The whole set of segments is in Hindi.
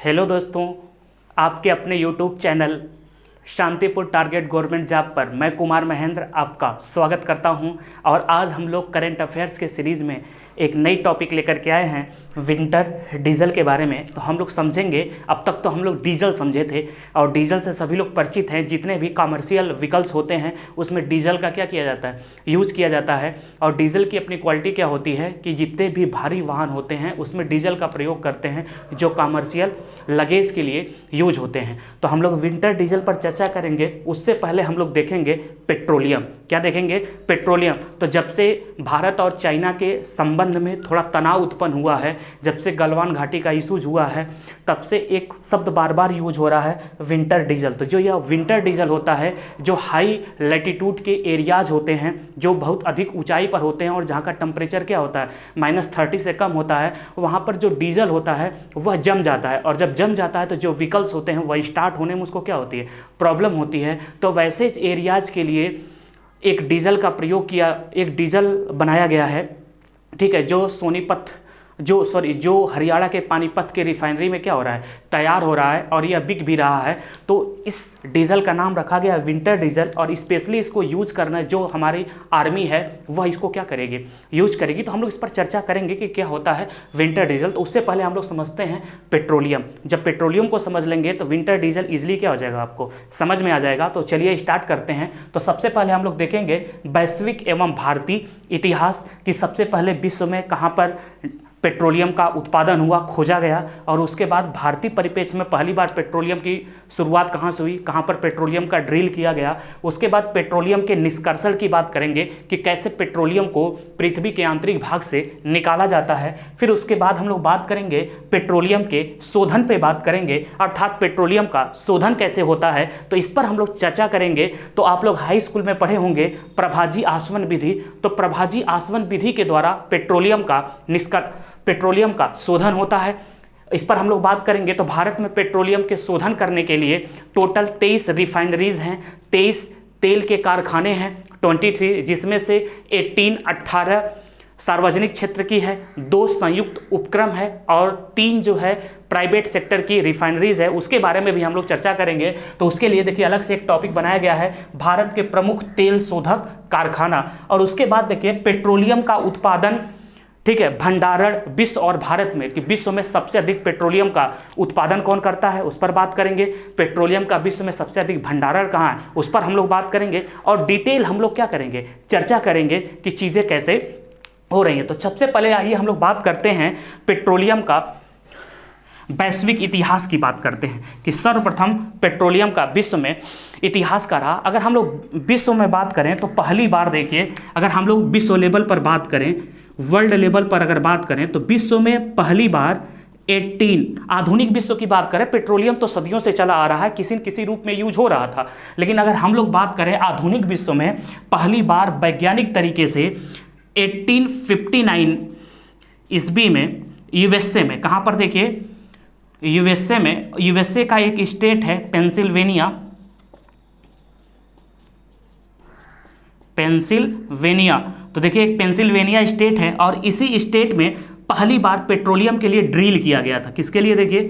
हेलो दोस्तों, आपके अपने YouTube channel Shantipur target government job पर मैं कुमार महेंद्र आपका स्वागत करता हूं। और आज हम लोग करंट अफेयर्स के सीरीज़ में एक नई टॉपिक लेकर के आए हैं विंटर डीजल के बारे में। तो हम लोग समझेंगे, अब तक तो हम लोग डीजल समझे थे और डीजल से सभी लोग परिचित हैं। जितने भी कमर्शियल व्हीकल्स होते हैं उसमें डीजल का क्या किया जाता है, यूज किया जाता है। और डीजल की अपनी क्वालिटी क्या होती है कि जितने भी भारी वाहन होते हैं उसमें डीजल का प्रयोग करते हैं जो कमर्शियल लगेज के लिए यूज होते हैं। तो हम लोग विंटर डीजल पर चर्चा करेंगे। उससे पहले हम लोग देखेंगे पेट्रोलियम। क्या देखेंगे? पेट्रोलियम। तो जब से भारत और चाइना के संबंध में थोड़ा तनाव उत्पन्न हुआ है, जब से गलवान घाटी का इशूज हुआ है, तब से एक शब्द बार बार यूज हो रहा है, विंटर डीजल। तो जो यह विंटर डीजल होता है, जो हाई लैटिट्यूड के एरियाज होते हैं, जो बहुत अधिक ऊंचाई पर होते हैं और जहाँ का टेम्परेचर क्या होता है -30 से कम होता है, वहाँ पर जो डीजल होता है वह जम जाता है। और जब जम जाता है तो जो व्हीकल्स होते हैं वह स्टार्ट होने में उसको क्या होती है, प्रॉब्लम होती है। तो वैसे एरियाज के लिए एक डीजल का प्रयोग किया, एक डीजल बनाया गया है, ठीक है, जो हरियाणा के पानीपत के रिफाइनरी में क्या हो रहा है, तैयार हो रहा है और यह बिक भी रहा है। तो इस डीजल का नाम रखा गया विंटर डीजल। और स्पेशली इसको यूज करना, जो हमारी आर्मी है वह इसको क्या करेगी, यूज करेगी। तो हम लोग इस पर चर्चा करेंगे कि क्या होता है विंटर डीजल। तो उससे पहले हम लोग समझते हैं पेट्रोलियम। जब पेट्रोलियम को समझ लेंगे तो विंटर डीजल इजिली क्या हो जाएगा, आपको समझ में आ जाएगा। तो चलिए स्टार्ट करते हैं। तो सबसे पहले हम लोग देखेंगे वैश्विक एवं भारतीय इतिहास की। सबसे पहले विश्व में कहाँ पर पेट्रोलियम का उत्पादन हुआ, खोजा गया। और उसके बाद भारतीय परिप्रेक्ष्य में पहली बार पेट्रोलियम की शुरुआत कहाँ से हुई, कहाँ पर पेट्रोलियम का ड्रिल किया गया। उसके बाद पेट्रोलियम के निष्कर्षण की बात करेंगे कि कैसे पेट्रोलियम को पृथ्वी के आंतरिक भाग से निकाला जाता है। फिर उसके बाद हम लोग बात करेंगे पेट्रोलियम के शोधन पे बात करेंगे, अर्थात पेट्रोलियम का शोधन कैसे होता है, तो इस पर हम लोग चर्चा करेंगे। तो आप लोग हाई स्कूल में पढ़े होंगे प्रभाजी आसवन विधि। तो प्रभाजी आसवन विधि के द्वारा पेट्रोलियम का शोधन होता है, इस पर हम लोग बात करेंगे। तो भारत में पेट्रोलियम के शोधन करने के लिए टोटल 23 रिफाइनरीज हैं, 23 तेल के कारखाने हैं, 23, जिसमें से 18 सार्वजनिक क्षेत्र की है, 2 संयुक्त उपक्रम है और 3 जो है प्राइवेट सेक्टर की रिफाइनरीज है। उसके बारे में भी हम लोग चर्चा करेंगे। तो उसके लिए देखिए अलग से एक टॉपिक बनाया गया है, भारत के प्रमुख तेल शोधक कारखाना। और उसके बाद देखिए पेट्रोलियम का उत्पादन, ठीक है, भंडारण विश्व और भारत में, कि विश्व में सबसे अधिक पेट्रोलियम का उत्पादन कौन करता है, उस पर बात करेंगे। पेट्रोलियम का विश्व में सबसे अधिक भंडारण कहाँ है, उस पर हम लोग बात करेंगे। और डिटेल हम लोग क्या करेंगे, चर्चा करेंगे कि चीज़ें कैसे हो रही हैं। तो सबसे पहले आइए हम लोग बात करते हैं पेट्रोलियम का वैश्विक इतिहास की बात करते हैं कि सर्वप्रथम पेट्रोलियम का विश्व में इतिहास का रहा। अगर हम लोग विश्व में बात करें तो पहली बार देखिए, अगर हम लोग विश्व लेवल पर बात करें, वर्ल्ड लेवल पर अगर बात करें, तो विश्व में पहली बार 18, आधुनिक विश्व की बात करें, पेट्रोलियम तो सदियों से चला आ रहा है, किसी न किसी रूप में यूज हो रहा था। लेकिन अगर हम लोग बात करें आधुनिक विश्व में, पहली बार वैज्ञानिक तरीके से 1859 ईस्वी में यूएसए में, कहाँ पर देखिए यूएसए में, यूएसए का एक स्टेट है पेंसिल्वेनिया। तो देखिए एक पेंसिल्वेनिया स्टेट है और इसी स्टेट में पहली बार पेट्रोलियम के लिए ड्रिल किया गया था। किसके लिए? देखिए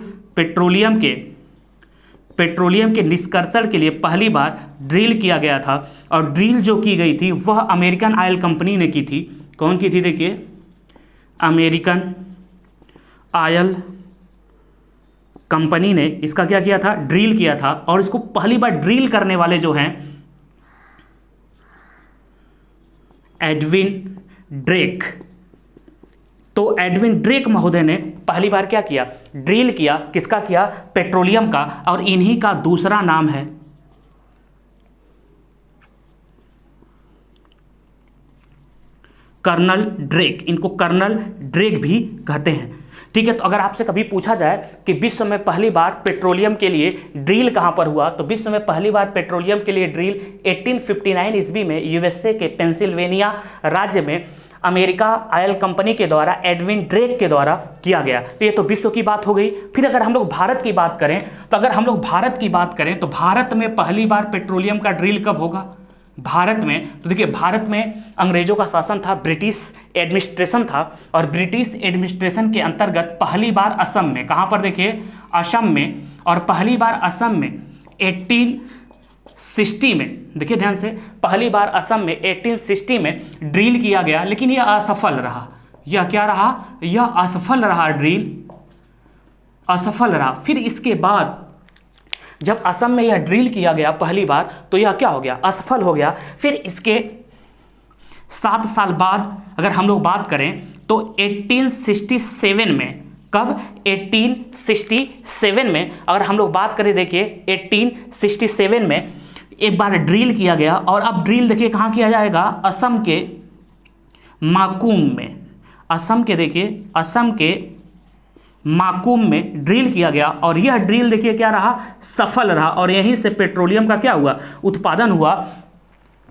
पेट्रोलियम के निष्कर्षण के लिए पहली बार ड्रिल किया गया था। और ड्रिल जो की गई थी वह अमेरिकन ऑयल कंपनी ने की थी। कौन की थी? देखिए अमेरिकन ऑयल कंपनी ने इसका क्या किया था, ड्रिल किया था। और इसको पहली बार ड्रिल करने वाले जो हैं एडविन ड्रेक। तो एडविन ड्रेक महोदय ने पहली बार क्या किया, ड्रिल किया। किसका किया? पेट्रोलियम का। और इन्हीं का दूसरा नाम है कर्नल ड्रेक। इनको कर्नल ड्रेक भी कहते हैं, ठीक है। तो अगर आपसे कभी पूछा जाए कि विश्व में पहली बार पेट्रोलियम के लिए ड्रिल कहां पर हुआ, तो विश्व में पहली बार पेट्रोलियम के लिए ड्रिल 1859 ईस्वी में यूएसए के पेंसिल्वेनिया राज्य में अमेरिका ऑयल कंपनी के द्वारा एडविन ड्रेक के द्वारा किया गया। तो ये तो विश्व की बात हो गई। फिर अगर हम लोग भारत की बात करें, तो अगर हम लोग भारत की बात करें तो भारत में पहली बार पेट्रोलियम का ड्रिल कब होगा, भारत में, तो देखिए भारत में अंग्रेजों का शासन था, ब्रिटिश एडमिनिस्ट्रेशन था, और ब्रिटिश एडमिनिस्ट्रेशन के अंतर्गत पहली बार असम में, कहाँ पर देखिए असम में, और पहली बार असम में 1860 में, देखिए ध्यान से, पहली बार असम में 1860 में ड्रिल किया गया, लेकिन यह असफल रहा। यह क्या रहा? यह असफल रहा, ड्रिल असफल रहा। फिर इसके बाद जब असम में यह ड्रिल किया गया पहली बार, तो यह क्या हो गया? असफल हो गया। फिर इसके 7 साल बाद अगर हम लोग बात करें तो 1867 में, कब? 1867 में अगर हम लोग बात करें, देखिए 1867 में एक बार ड्रिल किया गया, और अब ड्रिल देखिए कहाँ किया जाएगा? असम के माकुम में, असम के, देखिए असम के माकुम में ड्रिल किया गया, और यह ड्रिल देखिए क्या रहा? सफल रहा, और यहीं से पेट्रोलियम का क्या हुआ? उत्पादन हुआ।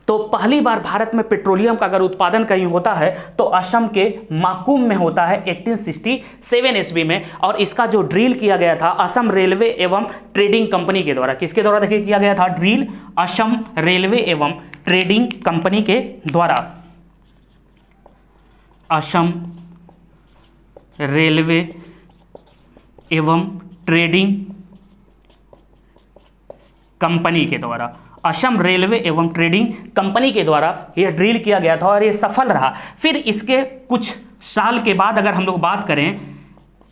तो पहली बार भारत में पेट्रोलियम का अगर उत्पादन कहीं होता है तो असम के माकुम में होता है 1867 ईस्वी में, और इसका जो ड्रिल किया गया था असम रेलवे एवं ट्रेडिंग कंपनी के द्वारा, किसके द्वारा देखिए किया गया था? ड्रिल असम रेलवे एवं ट्रेडिंग कंपनी के द्वारा, असम रेलवे एवं ट्रेडिंग कंपनी के द्वारा, असम रेलवे एवं ट्रेडिंग कंपनी के द्वारा यह ड्रिल किया गया था, और यह सफल रहा। फिर इसके कुछ साल के बाद अगर हम लोग बात करें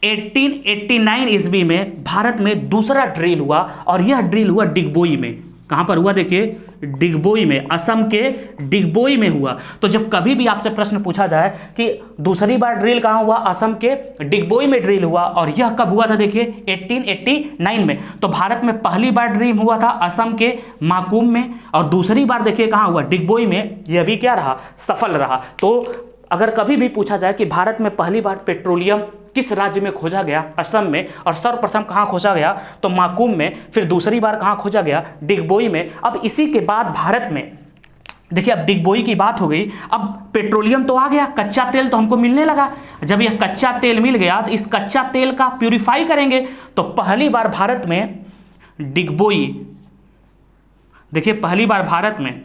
1889 ईस्वी में भारत में दूसरा ड्रिल हुआ, और यह ड्रिल हुआ डिगबोई में। कहाँ पर हुआ? देखिए डिगबोई में, असम के डिगबोई में हुआ। तो जब कभी भी आपसे प्रश्न पूछा जाए कि दूसरी बार ड्रिल कहाँ हुआ? असम के डिगबोई में ड्रिल हुआ, और यह कब हुआ था? देखिए 1889 में। तो भारत में पहली बार ड्रिल हुआ था असम के माकुम में, और दूसरी बार देखिए कहाँ हुआ? डिगबोई में। यह भी क्या रहा? सफल रहा। तो अगर कभी भी पूछा जाए कि भारत में पहली बार पेट्रोलियम किस राज्य में खोजा गया? असम में। और सर्वप्रथम कहाँ खोजा गया? तो माकुम में। फिर दूसरी बार कहाँ खोजा गया? डिगबोई में। अब इसी के बाद भारत में देखिए, अब डिगबोई की बात हो गई, अब पेट्रोलियम तो आ गया, कच्चा तेल तो हमको मिलने लगा। जब यह कच्चा तेल मिल गया तो इस कच्चा तेल का प्यूरिफाई करेंगे, तो पहली बार भारत में डिगबोई, देखिए पहली बार भारत में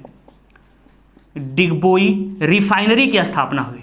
डिगबोई रिफाइनरी की स्थापना हुई।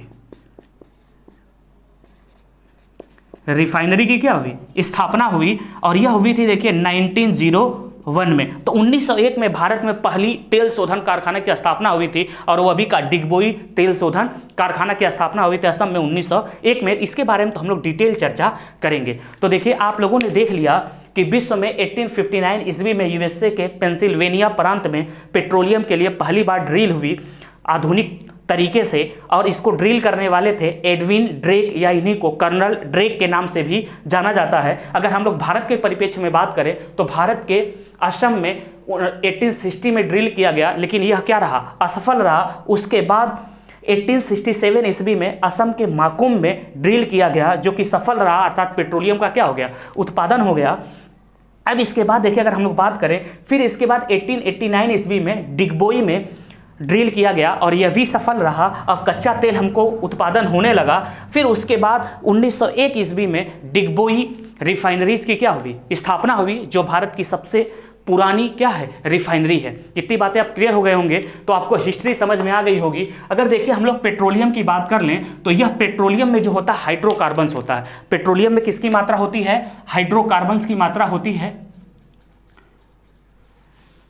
रिफाइनरी की क्या हुई? स्थापना हुई, और यह हुई थी देखिए 1901 में। तो 1901 में भारत में पहली तेल शोधन कारखाना की स्थापना हुई थी, और वो अभी का डिगबोई तेल शोधन कारखाना की स्थापना हुई थी असम में 1901 में। इसके बारे में तो हम लोग डिटेल चर्चा करेंगे। तो देखिए आप लोगों ने देख लिया कि विश्व में 1859 ईस्वी में यूएसए के पेंसिल्वेनिया प्रांत में पेट्रोलियम के लिए पहली बार ड्रिल हुई आधुनिक तरीके से, और इसको ड्रिल करने वाले थे एडविन ड्रेक, या इन्हीं को कर्नल ड्रेक के नाम से भी जाना जाता है। अगर हम लोग भारत के परिप्रेक्ष्य में बात करें तो भारत के असम में 1860 में ड्रिल किया गया, लेकिन यह क्या रहा? असफल रहा। उसके बाद 1867 ईस्वी में असम के माकुम में ड्रिल किया गया, जो कि सफल रहा, अर्थात पेट्रोलियम का क्या हो गया? उत्पादन हो गया। अब इसके बाद देखिए अगर हम लोग बात करें, फिर इसके बाद 1889 ईस्वी में डिगबोई में ड्रिल किया गया, और यह भी सफल रहा, और कच्चा तेल हमको उत्पादन होने लगा। फिर उसके बाद 1901 ईस्वी में डिगबोई रिफाइनरीज की क्या हुई? स्थापना हुई, जो भारत की सबसे पुरानी क्या है? रिफाइनरी है। इतनी बातें आप क्लियर हो गए होंगे, तो आपको हिस्ट्री समझ में आ गई होगी। अगर देखिए हम लोग पेट्रोलियम की बात कर लें तो यह पेट्रोलियम में जो होता है हाइड्रोकार्बन्स होता है। पेट्रोलियम में किसकी मात्रा होती है? हाइड्रोकार्बन्स की मात्रा होती है।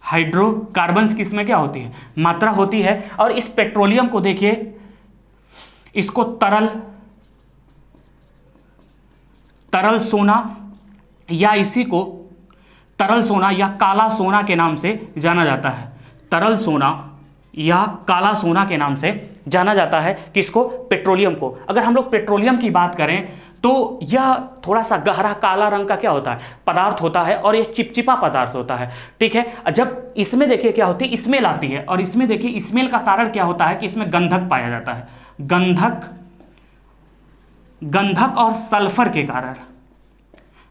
हाइड्रोकार्बन्स की इसमें क्या होती है? मात्रा होती है। और इस पेट्रोलियम को देखिए, इसको तरल सोना, या इसी को तरल सोना या काला सोना के नाम से जाना जाता है। तरल सोना या काला सोना के नाम से जाना जाता है किसको? पेट्रोलियम को। अगर हम लोग पेट्रोलियम की बात करें तो यह थोड़ा सा गहरा काला रंग का क्या होता है? पदार्थ होता है, और यह चिपचिपा पदार्थ होता है। ठीक है। जब इसमें देखिए क्या होती है? स्मेल आती है, और इसमें देखिए स्मेल का कारण क्या होता है कि इसमें गंधक पाया जाता है। गंधक और सल्फर के कारण,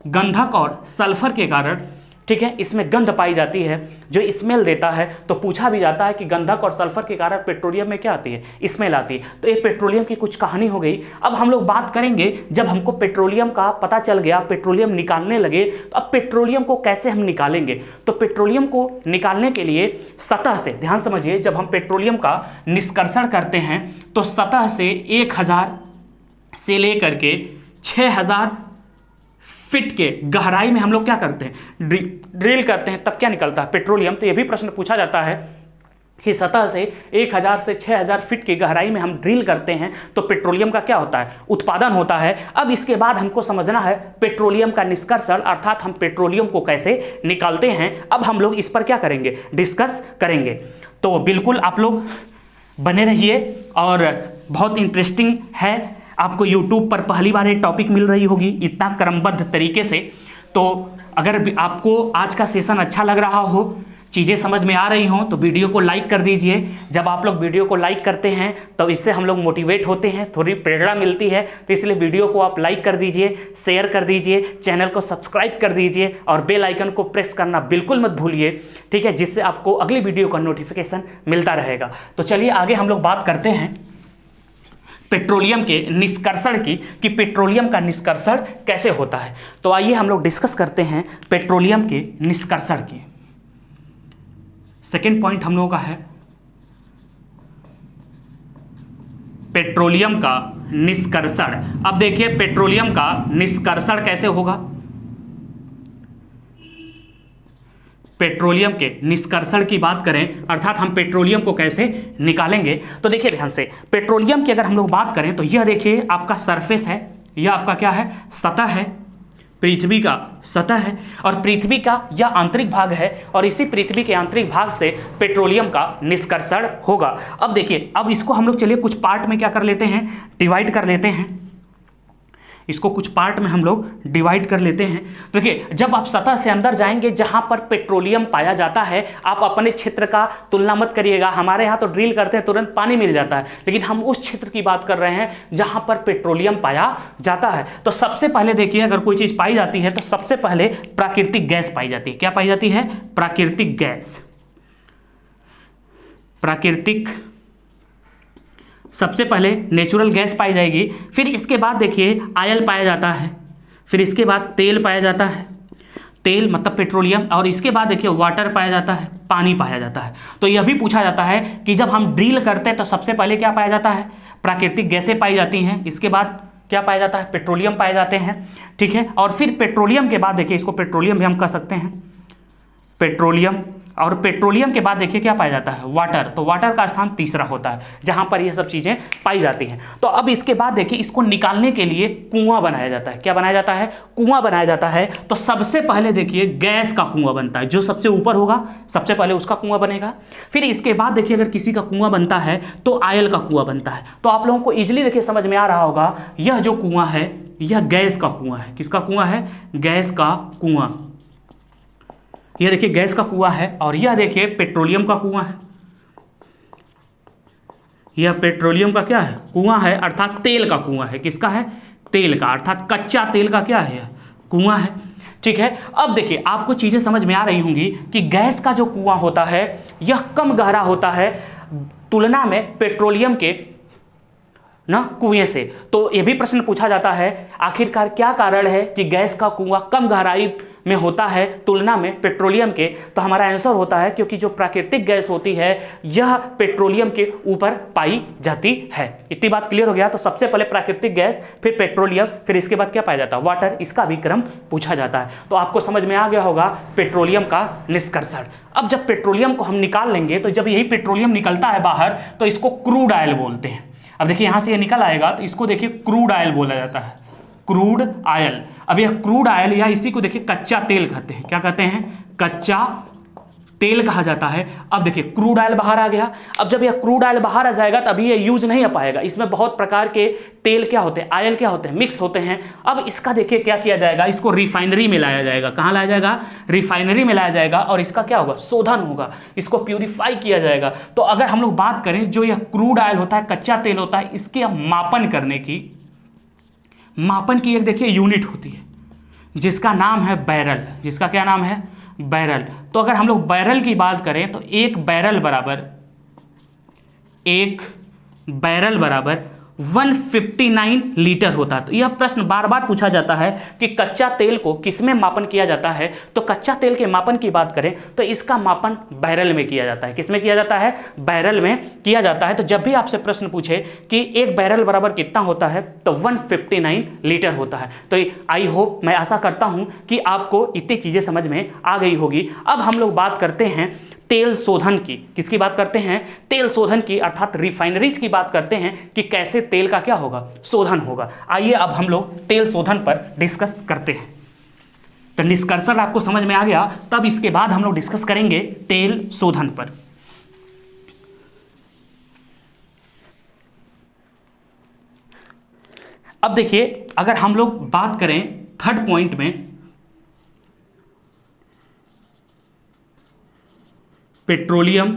गंधक और सल्फर के कारण ठीक है, इसमें गंध पाई जाती है जो स्मेल देता है। तो पूछा भी जाता है कि गंधक और सल्फर के कारण पेट्रोलियम में क्या आती है, स्मेल आती है। तो ये पेट्रोलियम की कुछ कहानी हो गई। अब हम लोग बात करेंगे, जब हमको पेट्रोलियम का पता चल गया, पेट्रोलियम निकालने लगे, तो अब पेट्रोलियम को कैसे हम निकालेंगे। तो पेट्रोलियम को निकालने के लिए सतह से, ध्यान समझिए, जब हम पेट्रोलियम का निष्कर्षण करते हैं तो सतह से 1000 से लेकर के 6000 फीट के गहराई में हम लोग क्या करते हैं, ड्रिल करते हैं, तब क्या निकलता है, पेट्रोलियम। तो यह भी प्रश्न पूछा जाता है कि सतह से 1000 से 6000 फीट की गहराई में हम ड्रिल करते हैं तो पेट्रोलियम का क्या होता है, उत्पादन होता है। अब इसके बाद हमको समझना है पेट्रोलियम का निष्कर्षण, अर्थात हम पेट्रोलियम को कैसे निकालते हैं। अब हम लोग इस पर क्या करेंगे, डिस्कस करेंगे। तो बिल्कुल आप लोग बने रहिए, और बहुत इंटरेस्टिंग है। आपको YouTube पर पहली बार ये टॉपिक मिल रही होगी इतना क्रमबद्ध तरीके से। तो अगर आपको आज का सेशन अच्छा लग रहा हो, चीज़ें समझ में आ रही हों, तो वीडियो को लाइक कर दीजिए। जब आप लोग वीडियो को लाइक करते हैं तो इससे हम लोग मोटिवेट होते हैं, थोड़ी प्रेरणा मिलती है। तो इसलिए वीडियो को आप लाइक कर दीजिए, शेयर कर दीजिए, चैनल को सब्सक्राइब कर दीजिए और बेल आइकन को प्रेस करना बिल्कुल मत भूलिए, ठीक है, जिससे आपको अगली वीडियो का नोटिफिकेशन मिलता रहेगा। तो चलिए आगे हम लोग बात करते हैं पेट्रोलियम के निष्कर्षण की, कि पेट्रोलियम का निष्कर्षण कैसे होता है। तो आइए हम लोग डिस्कस करते हैं पेट्रोलियम के निष्कर्षण की। सेकेंड पॉइंट हम लोगों का है पेट्रोलियम का निष्कर्षण। अब देखिए पेट्रोलियम का निष्कर्षण कैसे होगा। पेट्रोलियम के निष्कर्षण की बात करें, अर्थात हम पेट्रोलियम को कैसे निकालेंगे, तो देखिए ध्यान से, पेट्रोलियम की अगर हम लोग बात करें तो यह देखिए आपका सरफेस है, यह आपका क्या है, सतह है, पृथ्वी का सतह है, और पृथ्वी का यह आंतरिक भाग है, और इसी पृथ्वी के आंतरिक भाग से पेट्रोलियम का निष्कर्षण होगा। अब देखिए, अब इसको हम लोग चलिए कुछ पार्ट में क्या कर लेते हैं, डिवाइड कर लेते हैं। इसको कुछ पार्ट में हम लोग डिवाइड कर लेते हैं। देखिए, जब आप सतह से अंदर जाएंगे जहां पर पेट्रोलियम पाया जाता है, आप अपने क्षेत्र का तुलना मत करिएगा। हमारे यहाँ तो ड्रिल करते हैं तुरंत पानी मिल जाता है, लेकिन हम उस क्षेत्र की बात कर रहे हैं जहां पर पेट्रोलियम पाया जाता है। तो सबसे पहले देखिए, अगर कोई चीज पाई जाती है तो सबसे पहले प्राकृतिक गैस पाई जाती है। क्या पाई जाती है, प्राकृतिक गैस। प्राकृतिक, सबसे पहले नेचुरल गैस पाई जाएगी, फिर इसके बाद देखिए ऑयल पाया जाता है, फिर इसके बाद तेल पाया जाता है, तेल मतलब पेट्रोलियम, और इसके बाद देखिए वाटर पाया जाता है, पानी पाया जाता है। तो यह भी पूछा जाता है कि जब हम ड्रिल करते हैं तो सबसे पहले क्या पाया जाता है, प्राकृतिक गैसें पाई जाती हैं, इसके बाद क्या पाया जाता है, पेट्रोलियम पाए जाते हैं, ठीक है। और फिर पेट्रोलियम के बाद देखिए, इसको पेट्रोलियम भी हम कह सकते हैं, पेट्रोलियम, और पेट्रोलियम के बाद देखिए क्या पाया जाता है, वाटर। तो वाटर का स्थान तीसरा होता है जहां पर ये सब चीजें पाई जाती हैं। तो अब इसके बाद देखिए, इसको निकालने के लिए कुआं बनाया जाता है। क्या बनाया जाता है, कुआं बनाया जाता है। तो सबसे पहले देखिए गैस का कुआं बनता है, जो सबसे ऊपर होगा सबसे पहले उसका कुआं बनेगा। फिर इसके बाद देखिए, अगर किसी का कुआं बनता है तो ऑयल का कुआं बनता है। तो आप लोगों को इजिली देखिए समझ में आ रहा होगा, यह जो कुआं है यह गैस का कुआं है। किसका कुआं है, गैस का कुआं। यह देखिए गैस का कुआं है, और यह देखिए पेट्रोलियम का कुआं है। यह पेट्रोलियम का क्या है, कुआं है, अर्थात तेल का कुआं है। किसका है, तेल का, अर्थात कच्चा तेल का क्या है, कुआं है, ठीक है। अब देखिए आपको चीजें समझ में आ रही होंगी कि गैस का जो कुआं होता है यह कम गहरा होता है तुलना में पेट्रोलियम के ना कुएं से। तो यह भी प्रश्न पूछा जाता है, आखिरकार क्या कारण है कि गैस का कुआं कम गहराई में होता है तुलना में पेट्रोलियम के। तो हमारा आंसर होता है क्योंकि जो प्राकृतिक गैस होती है यह पेट्रोलियम के ऊपर पाई जाती है। इतनी बात क्लियर हो गया। तो सबसे पहले प्राकृतिक गैस, फिर पेट्रोलियम, फिर इसके बाद क्या पाया जाता है, वाटर। इसका भी क्रम पूछा जाता है। तो आपको समझ में आ गया होगा पेट्रोलियम का निष्कर्षण। अब जब पेट्रोलियम को हम निकाल लेंगे, तो जब यही पेट्रोलियम निकलता है बाहर तो इसको क्रूड ऑयल बोलते हैं। अब देखिए यहां से ये निकल आएगा तो इसको देखिए क्रूड ऑयल बोला जाता है, क्रूड ऑयल। अब यह क्रूड ऑयल या इसी को देखिए कच्चा तेल कहते हैं। क्या कहते हैं, कच्चा तेल कहा जाता है। अब देखिए क्रूड ऑयल बाहर आ गया। अब जब यह क्रूड ऑयल बाहर आ जाएगा तभी ये यूज नहीं आ पाएगा। इसमें बहुत प्रकार के तेल क्या होते हैं, ऑयल क्या होते हैं, मिक्स होते हैं। अब इसका देखिए क्या किया जाएगा, इसको रिफाइनरी में लाया जाएगा। कहाँ लाया जाएगा, रिफाइनरी में लाया जाएगा, और इसका क्या होगा, शोधन होगा, इसको प्यूरिफाई किया जाएगा। तो अगर हम लोग बात करें, जो यह क्रूड ऑयल होता है, कच्चा तेल होता है, इसके मापन करने की, मापन की एक देखिए यूनिट होती है जिसका नाम है बैरल। जिसका क्या नाम है, बैरल। तो अगर हम लोग बैरल की बात करें तो एक बैरल बराबर 159 लीटर होता है। तो यह प्रश्न बार बार पूछा जाता है कि कच्चा तेल को किसमें मापन किया जाता है। तो कच्चा तेल के मापन की बात करें तो इसका मापन बैरल में किया जाता है। किसमें किया जाता है? बैरल में किया जाता है। तो जब भी आपसे प्रश्न पूछे कि एक बैरल बराबर कितना होता है तो 159 लीटर होता है। तो आई होप, मैं आशा करता हूं कि आपको इतनी चीजें समझ में आ गई होगी। अब हम लोग बात करते हैं तेल शोधन की। किसकी बात करते हैं? तेल शोधन की, अर्थात रिफाइनरीज की बात करते हैं कि कैसे तेल का क्या होगा? शोधन होगा। आइए अब हम लोग तेल शोधन पर डिस्कस करते हैं। तो निष्कर्षण आपको समझ में आ गया, तब इसके बाद हम लोग डिस्कस करेंगे तेल शोधन पर। अब देखिए, अगर हम लोग बात करें थर्ड पॉइंट में, पेट्रोलियम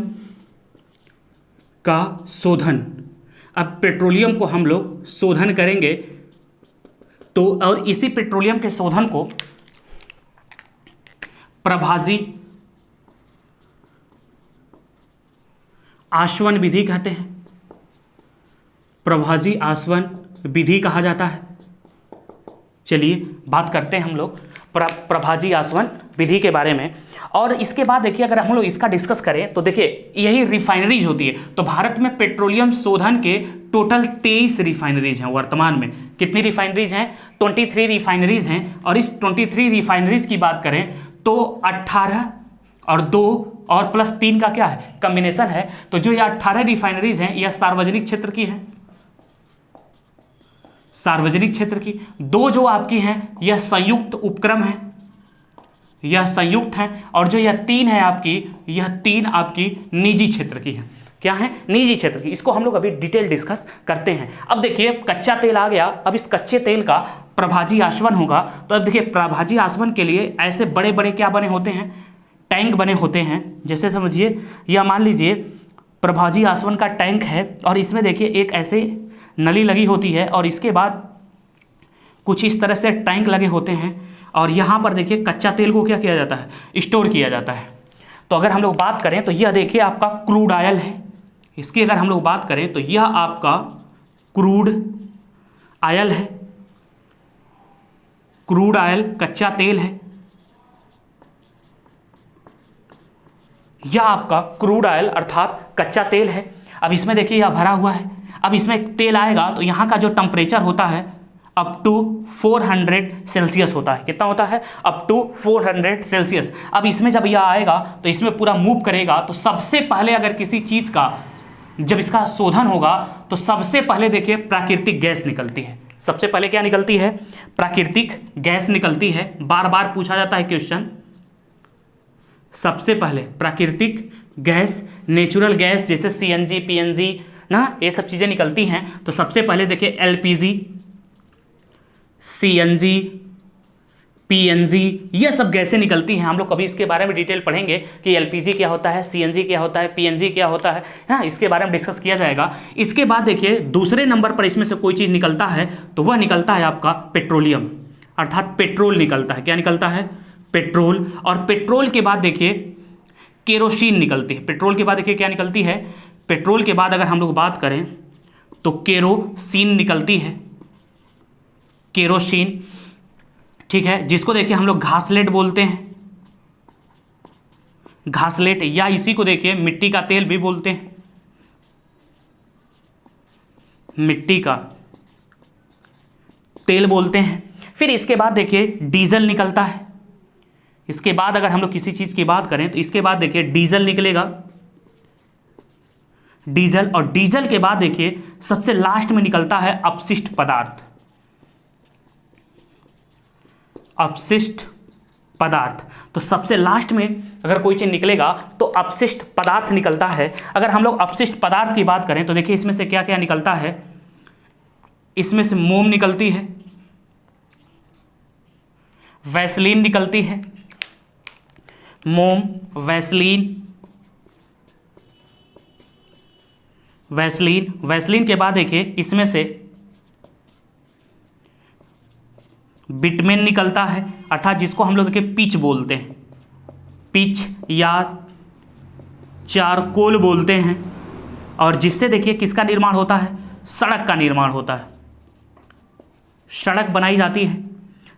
का शोधन। अब पेट्रोलियम को हम लोग शोधन करेंगे तो, और इसी पेट्रोलियम के शोधन को प्रभाजी आसवन विधि कहते हैं। प्रभाजी आसवन विधि कहा जाता है। चलिए बात करते हैं हम लोग प्रभाजी आसवन विधि के बारे में। और इसके बाद देखिए, अगर हम लोग इसका डिस्कस करें तो देखिए, यही रिफाइनरीज होती है। तो भारत में पेट्रोलियम शोधन के टोटल 23 रिफाइनरीज हैं वर्तमान में। कितनी रिफाइनरीज हैं? 23 रिफाइनरीज हैं। और इस 23 रिफाइनरीज की बात करें तो 18 और 2 और प्लस 3 का क्या है? कॉम्बिनेशन है। तो जो ये 18 रिफाइनरीज हैं, यह सार्वजनिक क्षेत्र की है, सार्वजनिक क्षेत्र की। 2 जो आपकी हैं यह संयुक्त उपक्रम है, यह संयुक्त है। और जो यह 3 है आपकी, यह 3 आपकी निजी क्षेत्र की है। क्या है? निजी क्षेत्र की। इसको हम लोग अभी डिटेल डिस्कस करते हैं। अब देखिए, कच्चा तेल आ गया। अब इस कच्चे तेल का प्रभाजी आसवन होगा। तो अब देखिए, प्रभाजी आसवन के लिए ऐसे बड़े बड़े क्या बने होते हैं? टैंक बने होते हैं। जैसे समझिए, यह मान लीजिए प्रभाजी आसवन का टैंक है, और इसमें देखिए एक ऐसे नली लगी होती है, और इसके बाद कुछ इस तरह से टैंक लगे होते हैं। और यहाँ पर देखिए कच्चा तेल को क्या किया जाता है? स्टोर किया जाता है। तो अगर हम लोग बात करें तो यह देखिए आपका क्रूड ऑयल है। इसकी अगर हम लोग बात करें तो यह आपका क्रूड ऑयल है। क्रूड ऑयल कच्चा तेल है। यह आपका क्रूड ऑयल अर्थात कच्चा तेल है। अब इसमें देखिए यह भरा हुआ है। अब इसमें तेल आएगा तो यहाँ का जो टेम्परेचर होता है अप टू 400 सेल्सियस होता है। कितना होता है? Up to 400 Celsius. अब इसमें जब यह आएगा तो इसमें पूरा मूव करेगा। तो सबसे पहले अगर किसी चीज़ का जब इसका शोधन होगा तो सबसे पहले देखिए प्राकृतिक गैस निकलती है। सबसे पहले क्या निकलती है? प्राकृतिक गैस निकलती है। बार बार पूछा जाता है क्वेश्चन। सबसे पहले प्राकृतिक गैस, नेचुरल गैस जैसे CNG, PNG ना, ये सब चीज़ें निकलती हैं। तो सबसे पहले देखिए LPG, CNG, PNG, ये सब गैसें निकलती हैं। हम लोग कभी इसके बारे में डिटेल पढ़ेंगे कि LPG क्या होता है, CNG क्या होता है, PNG क्या होता है। हाँ, इसके बारे में डिस्कस किया जाएगा। इसके बाद देखिए दूसरे नंबर पर इसमें से कोई चीज़ निकलता है तो वह निकलता है आपका पेट्रोलियम, अर्थात पेट्रोल निकलता है। क्या निकलता है? पेट्रोल। और पेट्रोल के बाद देखिए केरोसिन निकलती है। पेट्रोल के बाद देखिए क्या निकलती है? पेट्रोल के बाद अगर हम लोग बात करें तो केरोसिन निकलती है। केरोसिन, ठीक है, जिसको देखिए हम लोग घासलेट बोलते हैं। घासलेट, या इसी को देखिए मिट्टी का तेल भी बोलते हैं। मिट्टी का तेल बोलते हैं। फिर इसके बाद देखिए डीजल निकलता है। इसके बाद अगर हम लोग किसी चीज़ की बात करें तो इसके बाद देखिए डीजल निकलेगा। डीजल, और डीजल के बाद देखिए सबसे लास्ट में निकलता है अपशिष्ट पदार्थ। अपशिष्ट पदार्थ, तो सबसे लास्ट में अगर कोई चीज़ निकलेगा तो अपशिष्ट पदार्थ निकलता है। अगर हम लोग अपशिष्ट पदार्थ की बात करें तो देखिए इसमें से क्या क्या निकलता है? इसमें से मोम निकलती है, वैसलीन निकलती है। मोम, वैसलीन, वैसलीन, वैसलीन के बाद देखिए इसमें से बिटमेन निकलता है, अर्थात जिसको हम लोग देखिए पिच बोलते हैं। पिच या चारकोल बोलते हैं, और जिससे देखिए किसका निर्माण होता है, सड़क का निर्माण होता है, सड़क बनाई जाती है,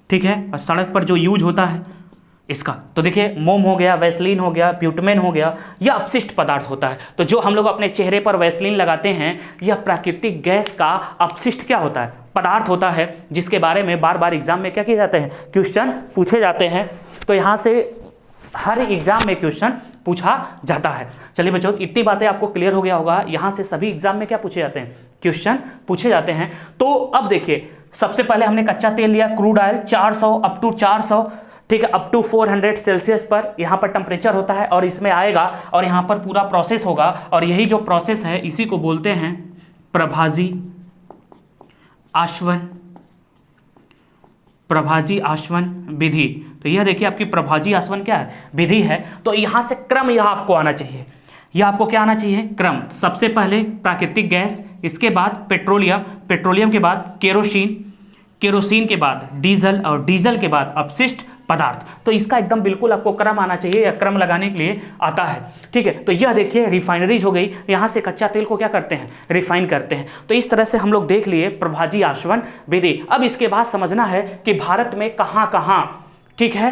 ठीक है। और सड़क पर जो यूज होता है इसका, तो देखिए मोम हो गया, वैसलीन हो गया, ब्यूटमेन हो गया, यह अपशिष्ट पदार्थ होता है। तो जो हम लोग अपने चेहरे पर वैसलीन लगाते हैं, यह प्राकृतिक गैस का अपशिष्ट क्या होता है, पदार्थ होता है, जिसके बारे में बार बार एग्जाम में क्या किए जाते हैं, क्वेश्चन पूछे जाते हैं। तो यहाँ से हर एग्जाम में क्वेश्चन पूछा जाता है। चलिए बच्चों, इतनी बातें आपको क्लियर हो गया होगा। यहाँ से सभी एग्जाम में क्या पूछे जाते हैं, क्वेश्चन पूछे जाते हैं। तो अब देखिए, सबसे पहले हमने कच्चा तेल लिया, क्रूड ऑयल 400 अप टू 400, ठीक है, अप टू 400 सेल्सियस पर यहाँ पर टेम्परेचर होता है, और इसमें आएगा और यहाँ पर पूरा प्रोसेस होगा, और यही जो प्रोसेस है इसी को बोलते हैं प्रभाजी आसवन विधि। तो यह देखिए आपकी प्रभाजी आसवन क्या है, विधि है। तो यहाँ से क्रम यह आपको आना चाहिए, यह आपको क्या आना चाहिए, क्रम। सबसे पहले प्राकृतिक गैस, इसके बाद पेट्रोलियम, पेट्रोलियम के बाद केरोसिन, केरोसिन के बाद डीजल, और डीजल के बाद अपशिष्ट पदार्थ। तो इसका एकदम बिल्कुल आपको क्रम आना चाहिए, या क्रम लगाने के लिए आता है, ठीक है। तो यह देखिए रिफाइनरीज हो गई, यहाँ से कच्चा तेल को क्या करते हैं, रिफाइन करते हैं। तो इस तरह से हम लोग देख लिए प्रभाजी आसवन विधि। अब इसके बाद समझना है कि भारत में कहाँ कहाँ, ठीक है,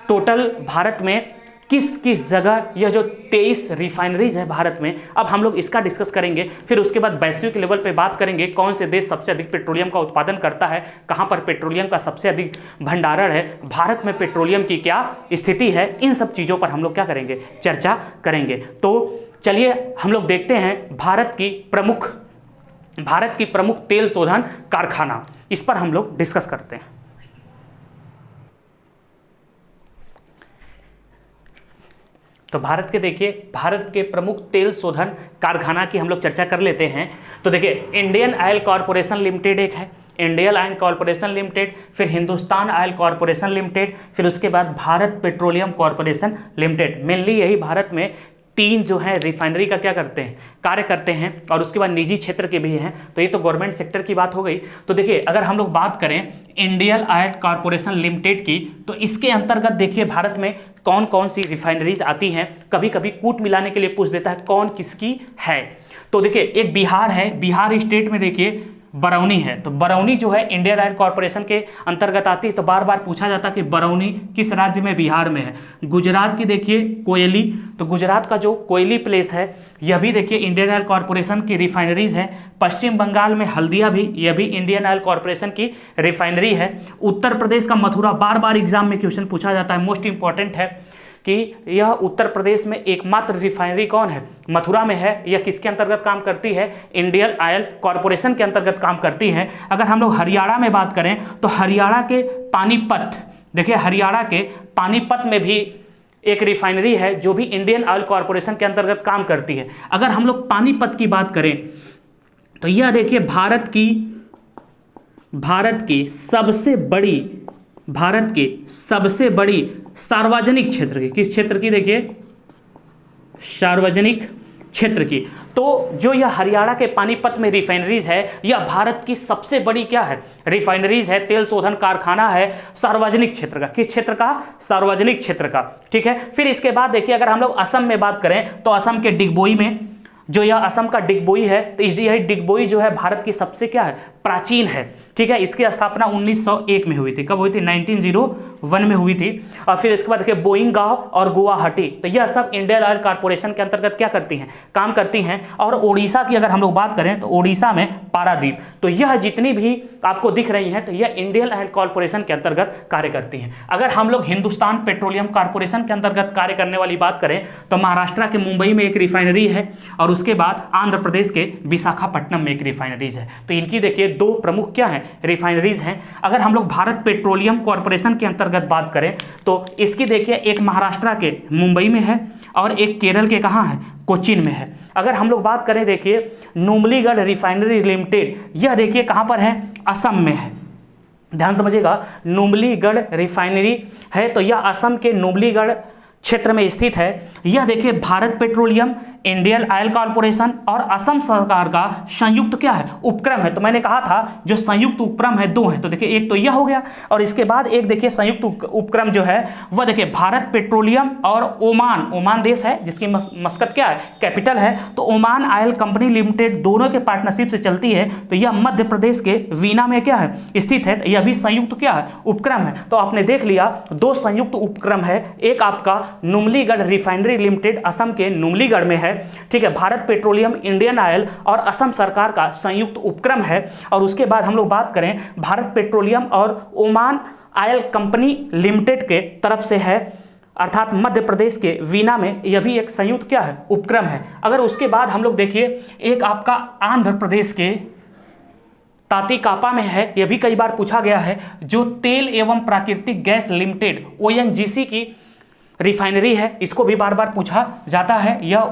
टोटल भारत में किस किस जगह यह जो 23 रिफाइनरीज है भारत में, अब हम लोग इसका डिस्कस करेंगे। फिर उसके बाद वैश्विक लेवल पे बात करेंगे कौन से देश सबसे अधिक पेट्रोलियम का उत्पादन करता है, कहां पर पेट्रोलियम का सबसे अधिक भंडारण है, भारत में पेट्रोलियम की क्या स्थिति है, इन सब चीज़ों पर हम लोग क्या करेंगे, चर्चा करेंगे। तो चलिए हम लोग देखते हैं भारत की प्रमुख तेल शोधन कारखाना, इस पर हम लोग डिस्कस करते हैं। तो भारत के प्रमुख तेल शोधन कारखाना की हम लोग चर्चा कर लेते हैं। तो देखिए, इंडियन ऑयल कॉरपोरेशन लिमिटेड एक है, इंडियन ऑयल कॉरपोरेशन लिमिटेड, फिर हिंदुस्तान ऑयल कॉरपोरेशन लिमिटेड, फिर उसके बाद Bharat petroleum corporation limited. Mainly यही भारत में 3 जो है रिफाइनरी का क्या करते हैं, कार्य करते हैं, और उसके बाद निजी क्षेत्र के भी हैं। तो ये तो गवर्नमेंट सेक्टर की बात हो गई। तो देखिए, अगर हम लोग बात करें इंडियन ऑयल कॉरपोरेशन लिमिटेड की, तो इसके अंतर्गत देखिए भारत में कौन कौन सी रिफाइनरीज आती हैं। कभी कभी कूट मिलाने के लिए पूछ देता है कौन किसकी है। तो देखिए, एक बिहार है, बिहार स्टेट में देखिए बरौनी है। तो बरौनी जो है इंडियन ऑयल कॉरपोरेशन के अंतर्गत आती है। तो बार बार पूछा जाता है कि बरौनी किस राज्य में, बिहार में है। गुजरात की देखिए कोयली, तो गुजरात का जो कोयली प्लेस है, यह भी देखिए इंडियन ऑयल कॉरपोरेशन की रिफाइनरीज है। पश्चिम बंगाल में हल्दिया भी, यह भी इंडियन ऑयल कॉरपोरेशन की रिफाइनरी है। उत्तर प्रदेश का मथुरा, बार बार एग्जाम में क्वेश्चन पूछा जाता है, मोस्ट इंपॉर्टेंट है कि यह उत्तर प्रदेश में एकमात्र रिफाइनरी कौन है, मथुरा में है। यह किसके अंतर्गत काम करती है, इंडियन ऑयल कॉरपोरेशन के अंतर्गत काम करती है। अगर हम लोग हरियाणा में बात करें तो हरियाणा के पानीपत, देखिए हरियाणा के पानीपत में भी एक रिफाइनरी है जो भी इंडियन ऑयल कॉरपोरेशन के अंतर्गत काम करती है। अगर हम लोग पानीपत की बात करें तो यह देखिए भारत की सबसे बड़ी सार्वजनिक क्षेत्र की, किस क्षेत्र की, देखिए सार्वजनिक क्षेत्र की। तो जो यह हरियाणा के पानीपत में रिफाइनरीज है, यह भारत की सबसे बड़ी क्या है, रिफाइनरीज है, तेल शोधन कारखाना है सार्वजनिक क्षेत्र का। किस क्षेत्र का, सार्वजनिक क्षेत्र का, ठीक है। फिर इसके बाद देखिए, अगर हम लोग असम में बात करें तो असम के डिगबोई में, जो यह असम का डिगबोई है, तो यही डिगबोई जो है भारत की सबसे क्या है, प्राचीन है, ठीक है। इसकी स्थापना 1901 में हुई थी। कब हुई थी, 1901 में हुई थी। और फिर इसके बाद देखिए बोइंगांव और गुवाहाटी, तो यह सब इंडियन ऑयल कॉरपोरेशन के अंतर्गत क्या करती हैं, काम करती हैं। और ओडिशा की अगर हम लोग बात करें तो ओडिशा में पारादीप। तो यह जितनी भी आपको दिख रही हैं, तो यह इंडियन ऑयल कॉरपोरेशन के अंतर्गत कार्य करती हैं। अगर हम लोग हिंदुस्तान पेट्रोलियम कॉरपोरेशन के अंतर्गत कार्य करने वाली बात करें तो महाराष्ट्र के मुंबई में एक रिफाइनरी है, और उसके बाद आंध्र प्रदेश के विशाखापट्टनम में एक रिफाइनरीज है। तो इनकी देखिए 2 प्रमुख क्या है, रिफाइनरीज हैं। अगर हम लोग भारत पेट्रोलियम कॉरपोरेशन के अंतर्गत बात करें तो इसकी देखिए एक महाराष्ट्र के मुंबई में है और एक केरल के कहाँ है, कोचीन में है। अगर हम लोग बात करें देखिए नुमलीगढ़ रिफाइनरी लिमिटेड, यह देखिए कहाँ पर है, असम में है। ध्यान समझिएगा, नुमलीगढ़ रिफाइनरी है तो यह असम के नुमलीगढ़ क्षेत्र में स्थित है। यह देखिए Bharat petroleum Indian oil corporation और असम सरकार का संयुक्त क्या है, उपक्रम है। तो मैंने कहा था जो संयुक्त उपक्रम है दो है, तो देखिए एक तो यह हो गया और इसके बाद एक देखिए संयुक्त उपक्रम जो है वह देखिए भारत पेट्रोलियम और ओमान देश है जिसकी मस्कट क्या है, कैपिटल है। तो ओमान ऑयल कंपनी लिमिटेड दोनों के पार्टनरशिप से चलती है। तो यह मध्य प्रदेश के वीना में क्या है स्थित है। यह भी संयुक्त क्या है, उपक्रम है। तो आपने देख लिया दो संयुक्त उपक्रम है, एक आपका नुमलीगढ़ रिफाइनरी लिमिटेड असम के नुमलीगढ़ में है, ठीक है, भारत पेट्रोलियम, इंडियन ऑयल और असम सरकार का संयुक्त उपक्रम है। और उसके बाद हम लोग बात करें भारत पेट्रोलियम और ओमान ऑयल कंपनी लिमिटेड के तरफ से है, अर्थात मध्य प्रदेश के वीना में, यह भी एक संयुक्त क्या है, उपक्रम है। अगर उसके बाद हम लोग देखिए एक आपका आंध्र प्रदेश के तातिकापा में है, यह भी कई बार पूछा गया है, जो तेल एवं प्राकृतिक गैस लिमिटेड ONGC की रिफाइनरी है, इसको भी बार बार पूछा जाता है, यह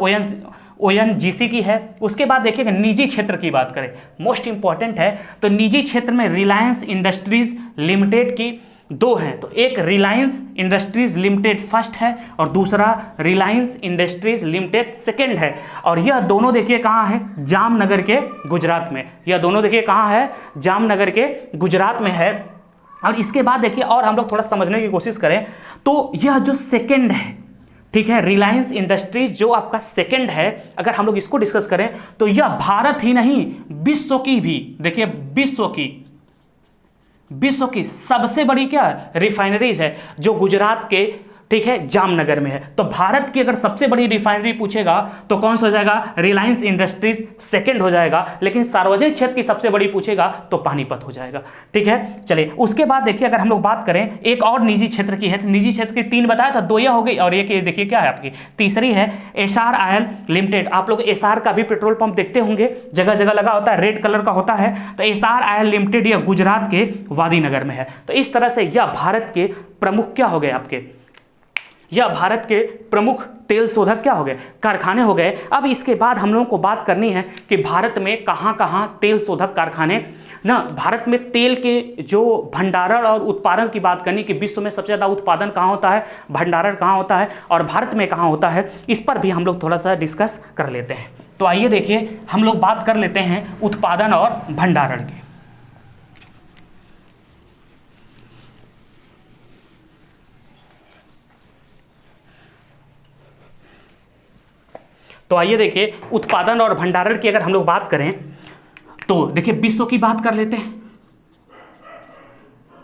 ONGC की है। उसके बाद देखिएगा निजी क्षेत्र की बात करें, मोस्ट इंपॉर्टेंट है। तो निजी क्षेत्र में रिलायंस इंडस्ट्रीज लिमिटेड की दो हैं, तो एक रिलायंस इंडस्ट्रीज लिमिटेड फर्स्ट है और दूसरा रिलायंस इंडस्ट्रीज लिमिटेड सेकंड है। और यह दोनों देखिए कहाँ है, जामनगर के गुजरात में। यह दोनों देखिए कहाँ है, जामनगर के गुजरात में है। और इसके बाद देखिए और हम लोग थोड़ा समझने की कोशिश करें तो यह जो सेकंड है, ठीक है, रिलायंस इंडस्ट्रीज जो आपका सेकंड है, अगर हम लोग इसको डिस्कस करें तो यह भारत ही नहीं विश्व की भी, देखिए विश्व की सबसे बड़ी क्या रिफाइनरीज है जो गुजरात के, ठीक है, जामनगर में है। तो भारत की अगर सबसे बड़ी रिफाइनरी पूछेगा तो कौन सा हो जाएगा, रिलायंस इंडस्ट्रीज सेकंड हो जाएगा। लेकिन सार्वजनिक क्षेत्र की सबसे बड़ी पूछेगा तो पानीपत हो जाएगा, ठीक है। चलिए उसके बाद देखिए अगर हम लोग बात करें एक और निजी क्षेत्र की है, तो निजी क्षेत्र की तीन बताया था, दो यह हो गई और एक ये देखिए क्या है आपकी तीसरी है एस्सार ऑयल लिमिटेड। आप लोग एस्सार का भी पेट्रोल पंप देखते होंगे, जगह जगह लगा होता है, रेड कलर का होता है। तो एस्सार ऑयल लिमिटेड यह गुजरात के वादीनगर में है। तो इस तरह से यह भारत के प्रमुख क्या हो गए आपके, यह भारत के प्रमुख तेल शोधक क्या हो गए, कारखाने हो गए। अब इसके बाद हम लोगों को बात करनी है कि भारत में कहाँ कहाँ तेल शोधक कारखाने ना, भारत में तेल के जो भंडारण और उत्पादन की बात करनी कि विश्व में सबसे ज़्यादा उत्पादन कहाँ होता है, भंडारण कहाँ होता है और भारत में कहाँ होता है, इस पर भी हम लोग थोड़ा सा डिस्कस कर लेते हैं। तो आइए देखिए हम लोग बात कर लेते हैं उत्पादन और भंडारण की। तो आइए देखिए उत्पादन और भंडारण की अगर हम लोग बात करें तो देखिए विश्व की बात कर लेते हैं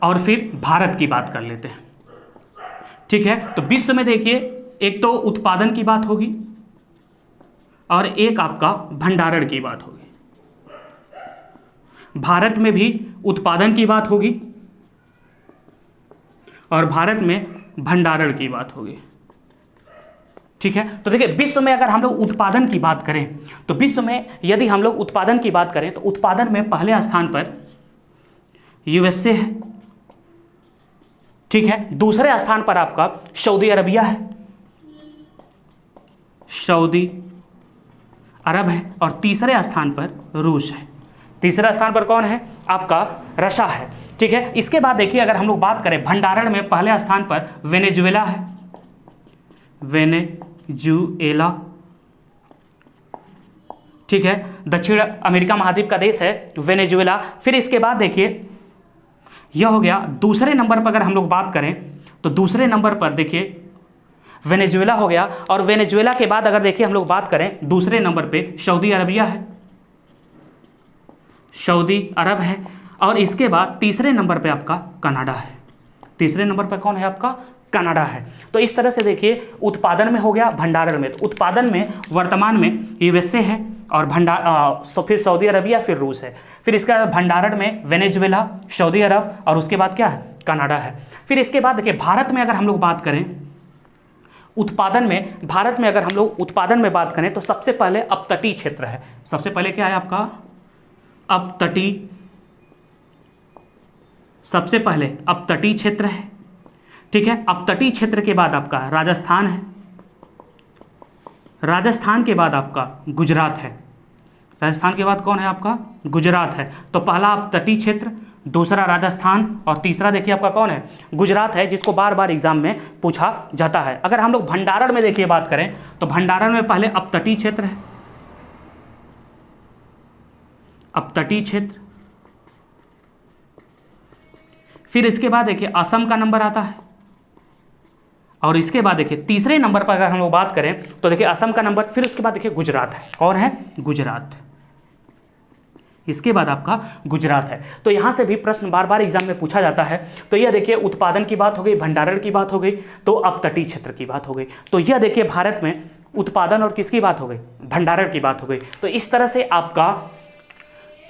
और फिर भारत की बात कर लेते हैं, ठीक है। तो विश्व में देखिए एक तो उत्पादन की बात होगी और एक आपका भंडारण की बात होगी। भारत में भी उत्पादन की बात होगी और भारत में भंडारण की बात होगी, ठीक है। तो देखिए विश्व में अगर हम लोग उत्पादन की बात करें तो विश्व में यदि हम लोग उत्पादन की बात करें तो उत्पादन में पहले स्थान पर USA है, ठीक है। दूसरे स्थान पर आपका सऊदी अरबिया है, सऊदी अरब है और तीसरे स्थान पर रूस है। तीसरा स्थान पर कौन है, आपका रशिया है, ठीक है। इसके बाद देखिए अगर हम लोग बात करें भंडारण में पहले स्थान पर वेनेजुएला है, वेनेजुएला, ठीक है, दक्षिण अमेरिका महाद्वीप का देश है वेनेजुएला। फिर इसके बाद देखिए यह हो गया दूसरे नंबर पर, अगर हम लोग बात करें तो दूसरे नंबर पर देखिए वेनेजुएला हो गया और वेनेजुएला के बाद अगर देखिए हम लोग बात करें दूसरे नंबर पे सऊदी अरबिया है, सऊदी अरब है और इसके बाद तीसरे नंबर पे आपका कनाडा है। तीसरे नंबर पर कौन है आपका, कनाडा है। तो इस तरह से देखिए उत्पादन में हो गया, भंडारण में, तो उत्पादन में वर्तमान में USA है और फिर सऊदी अरबिया, फिर रूस है। फिर इसके बाद भंडारण में वेनेजुएला, सऊदी अरब और उसके बाद क्या है, कनाडा है। फिर इसके बाद देखिए भारत में अगर हम लोग बात करें उत्पादन में, भारत में अगर हम लोग उत्पादन में बात करें तो सबसे पहले अपतटीय क्षेत्र है। सबसे पहले क्या है आपका, अपतटीय, सबसे पहले अपतटीय क्षेत्र है, ठीक है। अपतटीय क्षेत्र के बाद आपका राजस्थान है, राजस्थान के बाद आपका गुजरात है, राजस्थान के बाद कौन है आपका, गुजरात है। तो पहला अपतटीय क्षेत्र, दूसरा राजस्थान और तीसरा देखिए आपका कौन है, गुजरात है, जिसको बार बार एग्जाम में पूछा जाता है। अगर हम लोग भंडारण में देखिए बात करें तो भंडारण में पहले अपतटीय क्षेत्र है, अपतटीय क्षेत्र, फिर इसके बाद देखिए असम का नंबर आता है, और इसके बाद देखिए तीसरे नंबर पर अगर हम लोग बात करें तो देखिए असम का नंबर, फिर उसके बाद देखिए गुजरात है। कौन है, गुजरात, इसके बाद आपका गुजरात है। तो यहां से भी प्रश्न बार बार एग्जाम में पूछा जाता है। तो यह देखिए उत्पादन की बात हो गई, भंडारण की बात हो गई, तो अपतटीय क्षेत्र की बात हो गई। तो यह देखिए भारत में उत्पादन और किसकी बात हो गई, भंडारण की बात हो गई। तो इस तरह से आपका,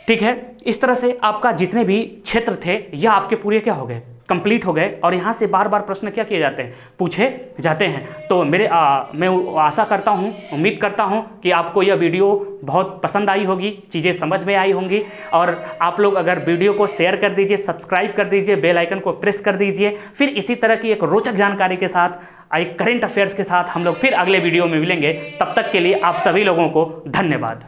ठीक है, इस तरह से आपका जितने भी क्षेत्र थे यह आपके पूरे क्या हो गए, कंप्लीट हो गए। और यहाँ से बार बार प्रश्न क्या किए जाते हैं, पूछे जाते हैं। तो मैं आशा करता हूँ, उम्मीद करता हूँ कि आपको यह वीडियो बहुत पसंद आई होगी, चीज़ें समझ में आई होंगी। और आप लोग अगर वीडियो को शेयर कर दीजिए, सब्सक्राइब कर दीजिए, बेल आइकन को प्रेस कर दीजिए। फिर इसी तरह की एक रोचक जानकारी के साथ, एक करेंट अफेयर्स के साथ हम लोग फिर अगले वीडियो में मिलेंगे। तब तक के लिए आप सभी लोगों को धन्यवाद।